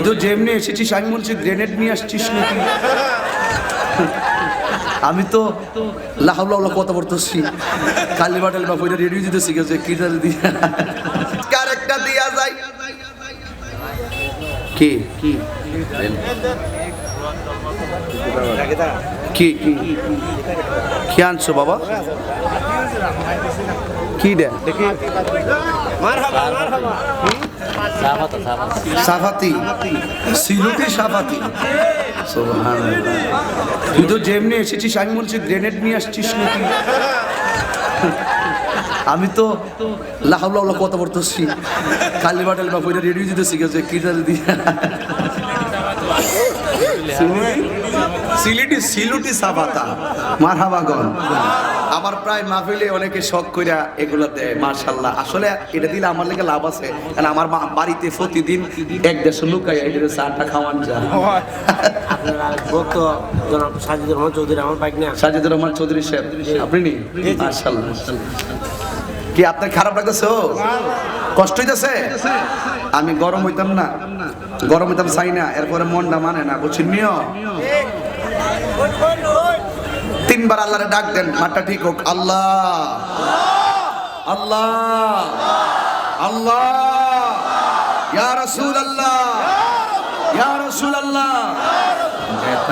তো যেমনি এসেছিস আমি বলছি গ্রেনেড নিয়ে আসছিস নাকি? আমি তো লাহাউলা কথা বলতেছি, খালি বাটাল বা বইটা রেডিও দিতেছি গেছে কিটার দিয়ে কারেক্টটা দিয়া যায়। কি কি কি কি আনছো বাবা? কি দে সাফাতি সিলুটি সাফাতি। সুবহানাল্লাহ। তুই তো যেমনি এসেছিস আমি বলছি গ্রেনেড নিয়ে আসছিস নাকি? আমি তো লাহাউলা কথা বলতেছি, খালি বাটাল বা বইটা রেডিও দিতেছি গেছে কিটার দিয়ে সিলেটি সিলুটি সাফাতা মারহাবাগন। আমার প্রায় মাহফিলে অনেকে শখ কইরা এগুলা দেয়, মাশাআল্লাহ। আসলে এটা দিলে আমার লেগে লাভ আছে, কারণ আমার বাড়িতে প্রতিদিন 1-150 লুকায় এটা চাটা খাওয়ান যায়। আপনারা ভক্ত জনাব সাজিদুর রহমান চৌধুরী আমার বাইক নিয়ে সাজিদুর রহমান চৌধুরী সাহেব, আপনি নি? মাশাআল্লাহ। কি আপনার খারাপ লাগতেছে? কষ্ট হইতেছে? আমি গরম হইতাম না, গরম হইতাম চাই না, এরপরে মনটা মানে না, বুঝছেন নিও। 3 বার আল্লাহরে ডাক দেন, মাঠটা ঠিক হোক। আল্লাহ আল্লাহ আল্লাহ, ইয়া রাসূলুল্লাহ ইয়া রাসূল